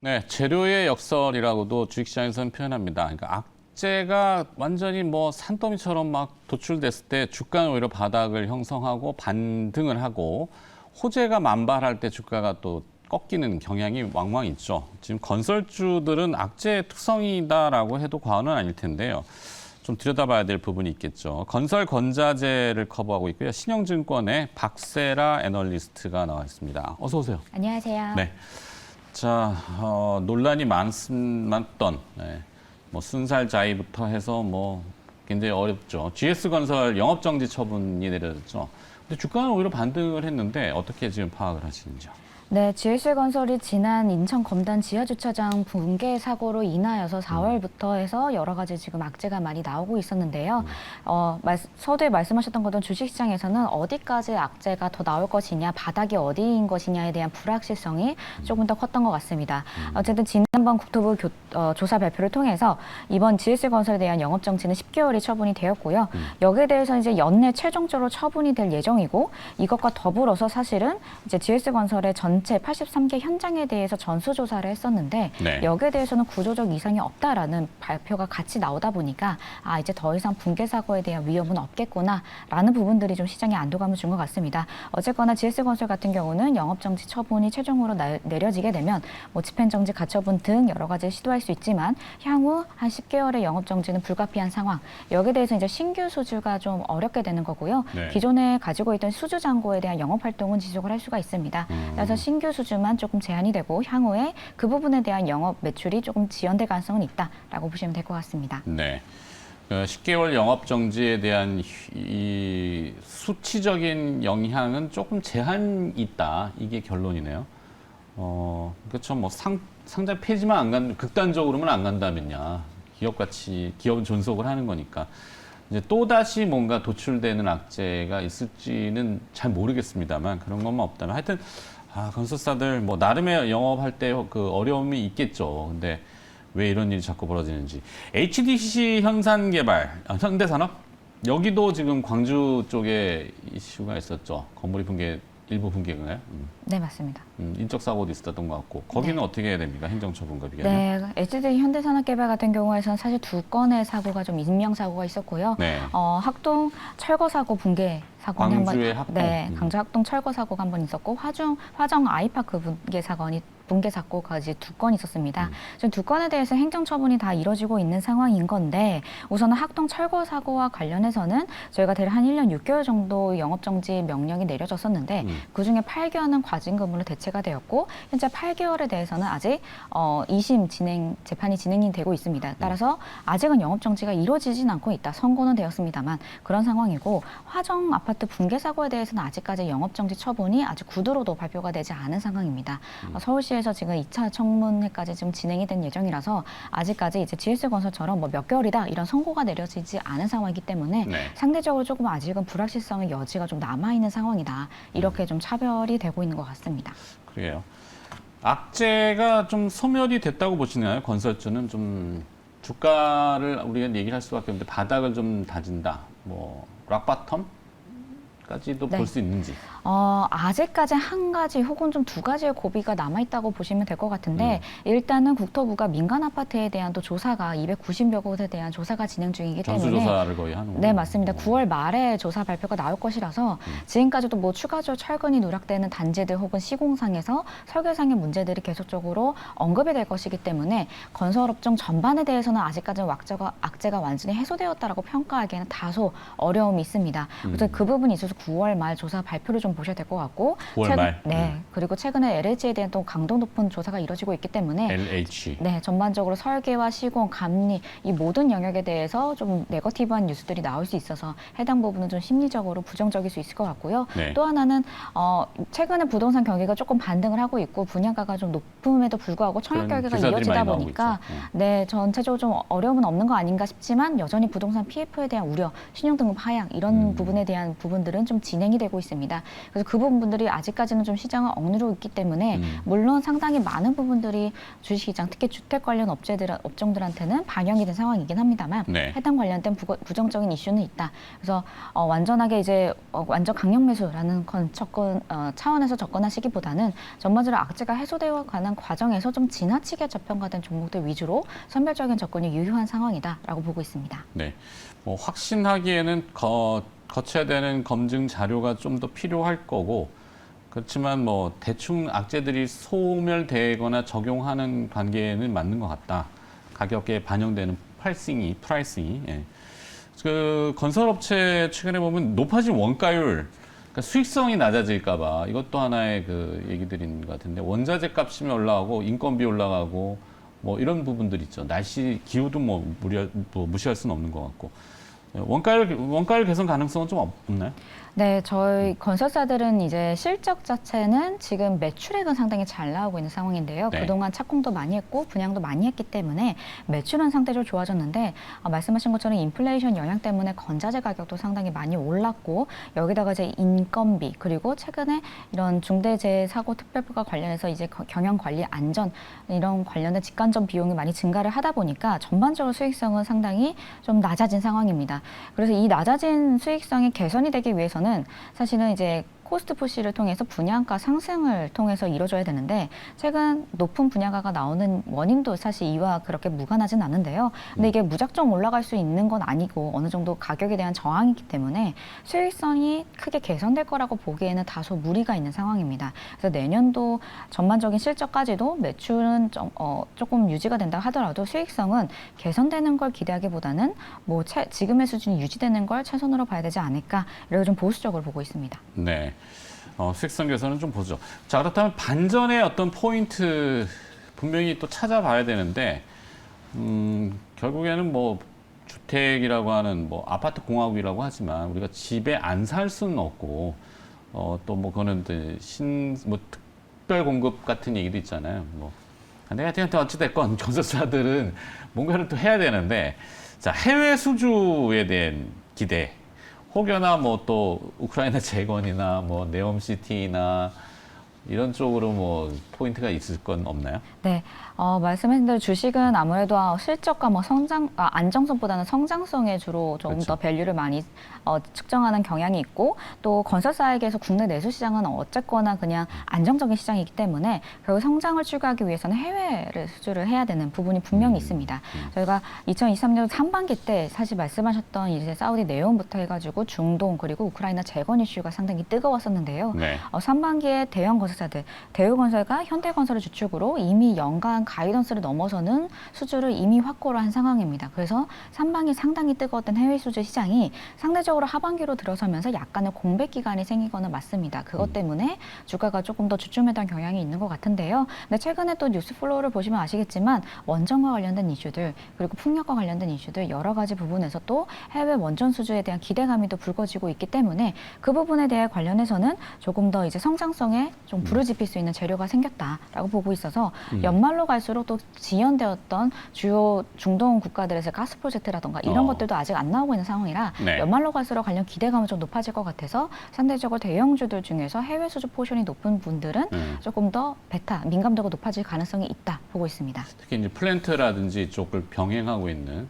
네, 재료의 역설이라고도 주식시장에서는 표현합니다. 그러니까 악재가 완전히 뭐 산더미처럼 막 도출됐을 때 주가는 오히려 바닥을 형성하고 반등을 하고 호재가 만발할 때 주가가 또 꺾이는 경향이 왕왕 있죠. 지금 건설주들은 악재의 특성이다라고 해도 과언은 아닐 텐데요. 좀 들여다봐야 될 부분이 있겠죠. 건설 건자재를 커버하고 있고요. 신영증권의 박세라 애널리스트가 나와 있습니다. 어서 오세요. 안녕하세요. 네. 자, 논란이 많았던 뭐 순살자이부터 해서 뭐 굉장히 어렵죠. GS건설 영업정지 처분이 내려졌죠. 근데 주가는 오히려 반등을 했는데 어떻게 지금 파악을 하시는지요? 네, GS건설이 지난 인천 검단 지하주차장 붕괴 사고로 인하여서 4월부터 해서 여러 가지 지금 악재가 많이 나오고 있었는데요. 서두에 말씀하셨던 것은 주식시장에서는 어디까지 악재가 더 나올 것이냐, 바닥이 어디인 것이냐에 대한 불확실성이 조금 더 컸던 것 같습니다. 어쨌든 지난번 국토부 조사 발표를 통해서 이번 GS건설에 대한 영업정지는 10개월이 처분이 되었고요. 여기에 대해서 이제 연내 최종적으로 처분이 될 예정이고 이것과 더불어서 사실은 이제 GS건설의 전체 83개 현장에 대해서 전수조사를 했었는데 네. 여기에 대해서는 구조적 이상이 없다라는 발표가 같이 나오다 보니까 이제 더 이상 붕괴 사고에 대한 위험은 없겠구나라는 부분들이 좀 시장에 안도감을 준 것 같습니다. 어쨌거나 GS건설 같은 경우는 영업정지 처분이 최종으로 내려지게 되면 뭐 집행정지 가처분 등 여러 가지 시도할 수 있지만 향후 한 10개월의 영업정지는 불가피한 상황. 여기에 대해서 이제 신규 수주가 좀 어렵게 되는 거고요. 네. 기존에 가지고 있던 수주 잔고에 대한 영업활동은 지속을 할 수가 있습니다. 그래서 신규 수주만 조금 제한이 되고 향후에 그 부분에 대한 영업 매출이 조금 지연될 가능성은 있다라고 보시면 될 것 같습니다. 네. 10개월 영업 정지에 대한 이 수치적인 영향은 조금 제한이 있다. 이게 결론이네요. 그렇죠. 뭐 상장 폐지만 안 간, 극단적으로만 안 간다면야 기업 가치, 기업은 존속을 하는 거니까 이제 또 다시 뭔가 도출되는 악재가 있을지는 잘 모르겠습니다만 그런 것만 없다면 하여튼 건설사들 뭐 나름의 영업할 때 그 어려움이 있겠죠. 근데 왜 이런 일이 자꾸 벌어지는지. HDC 현산개발, 현대산업 여기도 지금 광주 쪽에 이슈가 있었죠. 건물이 일부 붕괴인가요? 네, 맞습니다. 인적 사고도 있었던 것 같고 거기는 네. 어떻게 해야 됩니까? 행정처분과 비교하면? 네, HDC 현대산업개발 같은 경우에는 사실 2건의 사고가 좀 인명사고가 있었고요. 네. 학동 철거사고 붕괴 사고는 광주의 학동. 네, 광주 학동 철거 사고가 한 번 있었고 화정 아이파크 붕괴 사고가 이제 2건 있었습니다. 지금 2건에 대해서 행정처분이 다 이뤄지고 있는 상황인 건데 우선은 학동 철거 사고와 관련해서는 저희가 대략 한 1년 6개월 정도 영업정지 명령이 내려졌었는데 그중에 8개월은 과징금으로 대체가 되었고 현재 8개월에 대해서는 아직 2심 재판이 진행이 되고 있습니다. 따라서 아직은 영업정지가 이루어지진 않고 있다. 선고는 되었습니다만 그런 상황이고 화정 아파트 붕괴 사고에 대해서는 아직까지 영업정지 처분이 아직 구두로도 발표가 되지 않은 상황입니다. 서울시에서 지금 2차 청문회까지 지금 진행이 된 예정이라서 아직까지 이제 GS건설처럼 뭐 몇 개월이다 이런 선고가 내려지지 않은 상황이기 때문에 네. 상대적으로 조금 아직은 불확실성의 여지가 좀 남아있는 상황이다. 이렇게 좀 차별이 되고 있는 것 같습니다. 그래요. 악재가 좀 소멸이 됐다고 보시나요? 건설주는 좀 주가를 우리가 얘기를 할 수밖에 없는데 바닥을 좀 다진다. 뭐 락바텀까지도 네. 볼 수 있는지. 아직까지 한 가지 혹은 좀 2가지의 고비가 남아있다고 보시면 될 것 같은데 일단은 국토부가 민간 아파트에 대한 또 조사가 290여 곳에 대한 조사가 진행 중이기 때문에 전수조사를 거의 하는 거예요. 네, 맞습니다. 9월 말에 조사 발표가 나올 것이라서 지금까지도 뭐 추가적으로 철근이 누락되는 단지들 혹은 시공상에서 설계상의 문제들이 계속적으로 언급이 될 것이기 때문에 건설업종 전반에 대해서는 아직까지는 악재가 완전히 해소되었다라고 평가하기에는 다소 어려움이 있습니다. 그래서 그 부분이 있어서 9월 말 조사 발표를 좀 보셔야 될 것 같고 9월 말. 네, 그리고 최근에 LH에 대한 또 강도 높은 조사가 이루어지고 있기 때문에 LH. 네, 전반적으로 설계와 시공, 감리 이 모든 영역에 대해서 좀 네거티브한 뉴스들이 나올 수 있어서 해당 부분은 좀 심리적으로 부정적일 수 있을 것 같고요. 네. 또 하나는 최근에 부동산 경기가 조금 반등을 하고 있고 분양가가 좀 높음에도 불구하고 청약 그런 결과가 기사들이 이어지다 많이 나오고 보니까 있죠. 네, 전체적으로 좀 어려움은 없는 거 아닌가 싶지만 여전히 부동산 PF에 대한 우려, 신용등급 하향 이런 부분에 대한 부분들은 좀 진행이 되고 있습니다. 그래서 그 부분들이 아직까지는 좀 시장을 억누르고 있기 때문에 물론 상당히 많은 부분들이 주식시장 특히 주택 관련 업종들한테는 반영이 된 상황이긴 합니다만 네. 해당 관련된 부정적인 이슈는 있다. 그래서 완전하게 이제 완전 강력 매수라는 차원에서 접근하시기보다는 전반적으로 악재가 해소되어 가는 과정에서 좀 지나치게 저평가된 종목들 위주로 선별적인 접근이 유효한 상황이다라고 보고 있습니다. 네. 뭐 확신하기에는 거쳐야 되는 검증 자료가 좀 더 필요할 거고 그렇지만 뭐 대충 악재들이 소멸되거나 적용하는 관계는 맞는 것 같다. 가격에 반영되는 프라이싱이. 예. 그 건설업체 최근에 보면 높아진 원가율, 그러니까 수익성이 낮아질까봐 이것도 하나의 그 얘기들인 것 같은데 원자재 값이 올라가고 인건비 올라가고 뭐 이런 부분들 있죠. 날씨 기후도 뭐 무시할 수는 없는 것 같고 원가율 개선 가능성은 좀 없나요? 네, 저희 건설사들은 이제 실적 자체는 지금 매출액은 상당히 잘 나오고 있는 상황인데요. 네. 그동안 착공도 많이 했고 분양도 많이 했기 때문에 매출은 상대적으로 좋아졌는데 말씀하신 것처럼 인플레이션 영향 때문에 건자재 가격도 상당히 많이 올랐고 여기다가 이제 인건비 그리고 최근에 이런 중대재해사고 특별부가 관련해서 이제 경영관리 안전 이런 관련된 직간접 비용이 많이 증가를 하다 보니까 전반적으로 수익성은 상당히 좀 낮아진 상황입니다. 그래서 이 낮아진 수익성이 개선이 되기 위해서는 사실은 이제 코스트 푸시를 통해서 분양가 상승을 통해서 이루어져야 되는데 최근 높은 분양가가 나오는 원인도 사실 이와 그렇게 무관하진 않은데요. 근데 이게 무작정 올라갈 수 있는 건 아니고 어느 정도 가격에 대한 저항이기 때문에 수익성이 크게 개선될 거라고 보기에는 다소 무리가 있는 상황입니다. 그래서 내년도 전반적인 실적까지도 매출은 조금 유지가 된다 하더라도 수익성은 개선되는 걸 기대하기보다는 뭐 지금의 수준이 유지되는 걸 최선으로 봐야 되지 않을까 이렇게 좀 보수적으로 보고 있습니다. 네. 수익성 개선은 좀 보죠. 자, 그렇다면 반전의 어떤 포인트 분명히 또 찾아봐야 되는데, 결국에는 뭐 주택이라고 하는 뭐 아파트 공학이라고 하지만 우리가 집에 안 살 수는 없고, 또 뭐 그거는 뭐 특별 공급 같은 얘기도 있잖아요. 뭐. 근데 하여튼 어찌됐건 건설사들은 뭔가를 또 해야 되는데, 자, 해외 수주에 대한 기대. 혹여나 뭐 또 우크라이나 재건이나 뭐 네옴시티나 이런 쪽으로 뭐 포인트가 있을 건 없나요? 네, 말씀하신 대로 주식은 아무래도 실적과 뭐 안정성보다는 성장성에 주로 조금 그렇죠. 더 밸류를 많이 측정하는 경향이 있고 또 건설사에게서 국내 내수 시장은 어쨌거나 그냥 안정적인 시장이기 때문에 결국 성장을 추구하기 위해서는 해외를 수주를 해야 되는 부분이 분명히 있습니다. 저희가 2023년 상반기 때 사실 말씀하셨던 이제 사우디 네옴부터 해가지고 중동 그리고 우크라이나 재건 이슈가 상당히 뜨거웠었는데요. 네. 상반기에 대형 건설사들, 대우건설과 현대건설을 주축으로 이미 연간 가이던스를 넘어서는 수주를 이미 확보를 한 상황입니다. 그래서 상반기 상당히 뜨거웠던 해외 수주 시장이 상대적으로 하반기로 들어서면서 약간의 공백 기간이 생긴 거는 맞습니다. 그것 때문에 주가가 조금 더 주춤했던 경향이 있는 것 같은데요. 근데 최근에 또 뉴스 플로우를 보시면 아시겠지만 원전과 관련된 이슈들 그리고 풍력과 관련된 이슈들 여러 가지 부분에서 또 해외 원전 수주에 대한 기대감이 또 불거지고 있기 때문에 그 부분에 대해 관련해서는 조금 더 이제 성장성에 좀 부르짖힐 수 있는 재료가 생겼다라고 보고 있어서 연말로 갈수록 또 지연되었던 주요 중동 국가들에서 가스 프로젝트라던가 이런 것들도 아직 안 나오고 있는 상황이라 네. 연말로 갈수록 관련 기대감은 좀 높아질 것 같아서 상대적으로 대형주들 중에서 해외 수주 포션이 높은 분들은 조금 더 민감도가 높아질 가능성이 있다 보고 있습니다. 특히 이제 플랜트라든지 이쪽을 병행하고 있는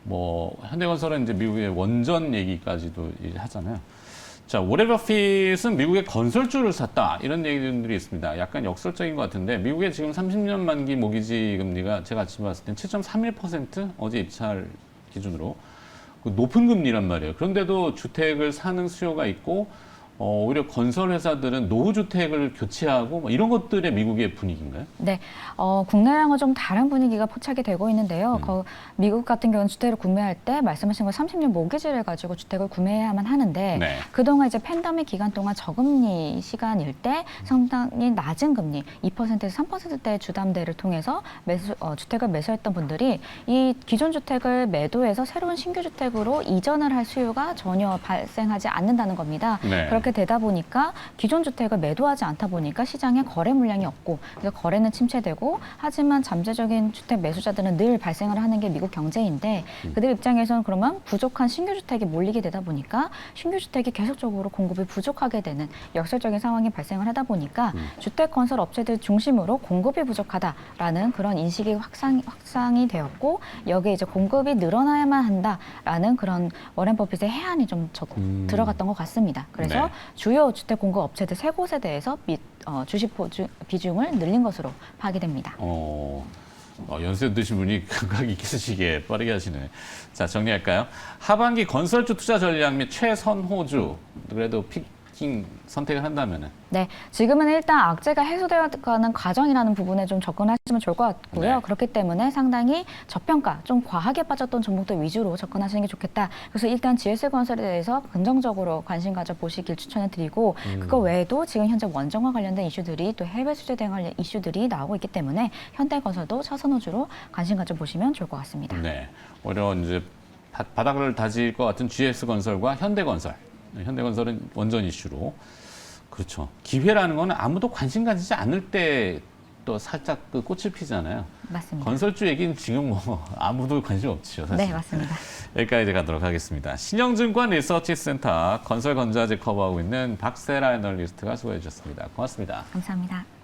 뭐 현대건설은 이제 미국의 원전 얘기까지도 하잖아요. 자, 워렌 버핏은 미국의 건설주를 샀다 이런 얘기들이 있습니다. 약간 역설적인 것 같은데 미국의 지금 30년 만기 모기지 금리가 제가 아침에 봤을 땐 7.31% 어제 입찰 기준으로 높은 금리란 말이에요. 그런데도 주택을 사는 수요가 있고 오히려 건설 회사들은 노후 주택을 교체하고 뭐 이런 것들의 미국의 분위기인가요? 네, 국내랑은 좀 다른 분위기가 포착이 되고 있는데요. 미국 같은 경우는 주택을 구매할 때 말씀하신 거 30년 모기지를 가지고 주택을 구매해야만 하는데 네. 그동안 이제 팬데믹 기간 동안 저금리 시간일 때 상당히 낮은 금리 2%에서 3%대의 주담대를 통해서 주택을 매수했던 분들이 이 기존 주택을 매도해서 새로운 신규 주택으로 이전을 할 수요가 전혀 발생하지 않는다는 겁니다. 네. 그렇게 그렇게 되다 보니까 기존 주택을 매도하지 않다 보니까 시장에 거래 물량이 없고 그래서 거래는 침체되고 하지만 잠재적인 주택 매수자들은 늘 발생을 하는 게 미국 경제인데 그들 입장에서는 그러면 부족한 신규 주택이 몰리게 되다 보니까 신규 주택이 계속적으로 공급이 부족하게 되는 역설적인 상황이 발생을 하다 보니까 주택 건설 업체들 중심으로 공급이 부족하다라는 그런 인식이 확산이 되었고 여기에 이제 공급이 늘어나야만 한다라는 그런 워렌 버핏의 해안이 좀 들어갔던 것 같습니다. 그래서 네. 주요 주택 공급 업체들 세 곳에 대해서 주식 비중을 늘린 것으로 파악됩니다. 연세 드신 분이 감각이 있으시게 빠르게 하시네. 자, 정리할까요? 하반기 건설주 투자 전략 및 최선호주, 그래도 피킹 선택을 한다면은? 네, 지금은 일단 악재가 해소되어가는 과정이라는 부분에 좀 접근하시면 좋을 것 같고요. 네. 그렇기 때문에 상당히 저평가, 좀 과하게 빠졌던 종목들 위주로 접근하시는 게 좋겠다. 그래서 일단 GS건설에 대해서 긍정적으로 관심 가져보시길 추천을 드리고 그거 외에도 지금 현재 원전과 관련된 이슈들이 또 해외 수주 대응 이슈들이 나오고 있기 때문에 현대건설도 차선호주로 관심 가져보시면 좋을 것 같습니다. 네. 오히려 이제 바닥을 다질 것 같은 GS건설과 현대건설. 현대건설은 원전 이슈로. 그렇죠. 기회라는 거는 아무도 관심 가지지 않을 때 또 살짝 그 꽃을 피잖아요. 맞습니다. 건설주 얘기는 지금 뭐 아무도 관심 없죠, 사실. 네, 맞습니다. 여기까지 가도록 하겠습니다. 신영증권 리서치센터 건설건자재 커버하고 있는 박세라 애널리스트가 수고해 주셨습니다. 고맙습니다. 감사합니다.